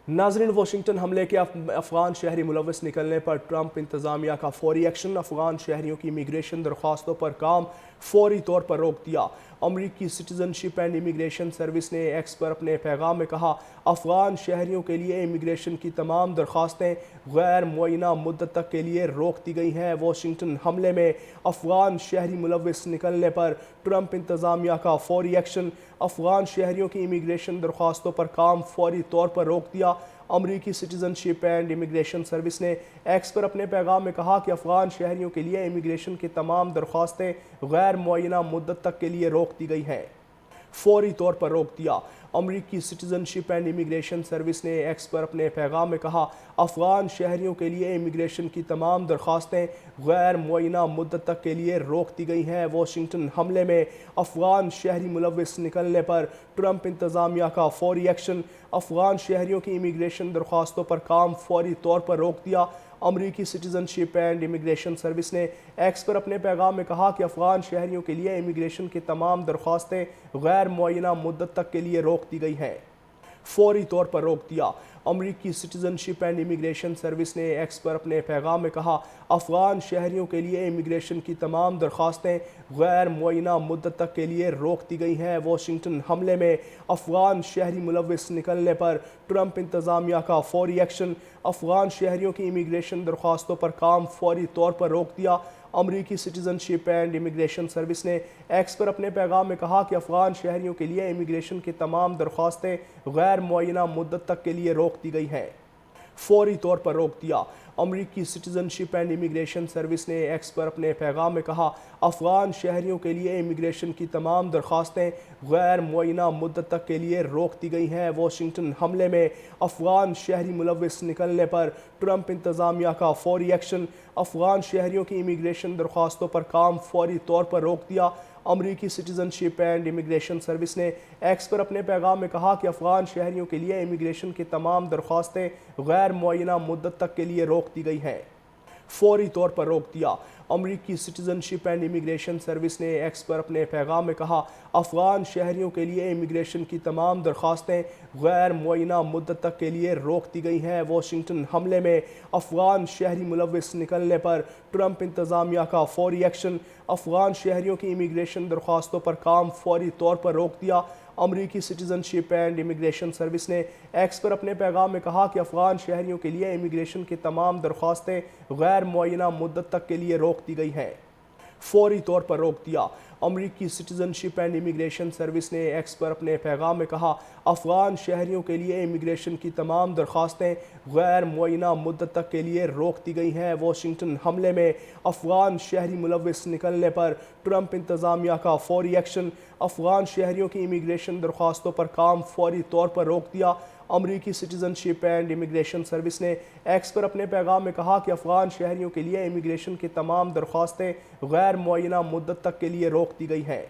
ناظرین، واشنگٹن حملے کے افغان شہری ملوث نکلنے پر ٹرمپ انتظامیہ کا فوری ایکشن، افغان شہریوں کی امیگریشن درخواستوں پر کام فوری طور پر روک دیا۔ امریکی citizen ship and immigration service نے ایکس پر اپنے پیغام میں کہا، افغان شہریوں کے لیے امیگریشن کی تمام درخواستیں غیر معینہ مدت تک کے لیے روک دی گئی ہیں۔ واشنگٹن حملے میں افغان شہری ملوث نکلنے پر ٹرمپ انتظامیہ کا فوری ایکشن، افغان شہریوں کی امیگریشن درخواستوں پر کام فوری طور پر روک دیا۔ امریکی citizen ship and immigration service نے ایکس پر اپنے پیغام میں کہا کہ افغان شہریوں کے لیے امیگریشن کی تمام درخواستیں غیر معینہ مدت تک کے لیے روک دی گئی ہیں، فوری طور پر روک دیا۔ امریکی citizen ship and immigration service نے ایکس پر اپنے پیغام میں کہا، افغان شہریوں کے لیے امیگریشن کی تمام درخواستیں غیر معینہ مدت تک کے لیے روک دی گئی ہیں۔ واشنگٹن حملے میں افغان شہری ملوث نکلنے پر ٹرمپ انتظامیہ کا فوری ایکشن، افغان شہریوں کی امیگریشن درخواستوں پر کام فوری طور پر روک دیا۔ امریکی citizen ship and immigration service نے ایکس پر اپنے پیغام میں کہا کہ افغان شہریوں کے لیے امیگریشن کی تمام درخواستیں غیر معینہ مدت تک کے لیے روک دی گئی ہیں، فوری طور پر روک دیا۔ امریکی citizen ship and immigration service نے ایکس پر اپنے پیغام میں کہا، افغان شہریوں کے لیے امیگریشن کی تمام درخواستیں غیر معینہ مدت تک کے لیے روک دی گئی ہیں۔ واشنگٹن حملے میں افغان شہری ملوث نکلنے پر ٹرمپ انتظامیہ کا فوری ایکشن، افغان شہریوں کی امیگریشن درخواستوں پر کام فوری طور پر روک دیا۔ امریکی citizen ship and immigration service نے ایکس پر اپنے پیغام میں کہا کہ افغان شہریوں کے لیے امیگریشن کی تمام درخواستیں غیر معینہ مدت تک کے لیے روک دی گئی ہیں، فوری طور پر روک دیا۔ امریکی citizen ship and immigration service نے ایکس پر اپنے پیغام میں کہا، افغان شہریوں کے لیے امیگریشن کی تمام درخواستیں غیر معینہ مدت تک کے لیے روک دی گئی ہیں۔ واشنگٹن حملے میں افغان شہری ملوث نکلنے پر ٹرمپ انتظامیہ کا فوری ایکشن، افغان شہریوں کی امیگریشن درخواستوں پر کام فوری طور پر روک دیا۔ امریکی citizen ship and immigration service نے ایکس پر اپنے پیغام میں کہا کہ افغان شہریوں کے لیے امیگریشن کی تمام درخواستیں غیر معینہ مدت تک کے لیے روک دی گئی ہیں، فوری طور پر روک دیا۔ امریکی citizen ship and immigration service نے ایکس پر اپنے پیغام میں کہا، افغان شہریوں کے لیے امیگریشن کی تمام درخواستیں غیر معینہ مدت تک کے لیے روک دی گئی ہیں۔ واشنگٹن حملے میں افغان شہری ملوث نکلنے پر ٹرمپ انتظامیہ کا فوری ایکشن، افغان شہریوں کی امیگریشن درخواستوں پر کام فوری طور پر روک دیا۔ امریکی citizen ship and immigration service نے ایکس پر اپنے پیغام میں کہا کہ افغان شہریوں کے لیے امیگریشن کی تمام درخواستیں غیر معینہ مدت تک کے لیے روک دی گئی ہیں، فوری طور پر روک دیا۔ امریکی citizen ship and immigration service نے ایکس پر اپنے پیغام میں کہا، افغان شہریوں کے لیے امیگریشن کی تمام درخواستیں غیر معینہ مدت تک کے لیے روک دی گئی ہیں۔ واشنگٹن حملے میں افغان شہری ملوث نکلنے پر ٹرمپ انتظامیہ کا فوری ایکشن، افغان شہریوں کی امیگریشن درخواستوں پر کام فوری طور پر روک دیا۔ امریکی citizen ship and immigration service نے ایکس پر اپنے پیغام میں کہا کہ افغان شہریوں کے لیے امیگریشن کی تمام درخواستیں غیر معینہ مدت تک کے لیے روک دی گئی ہیں۔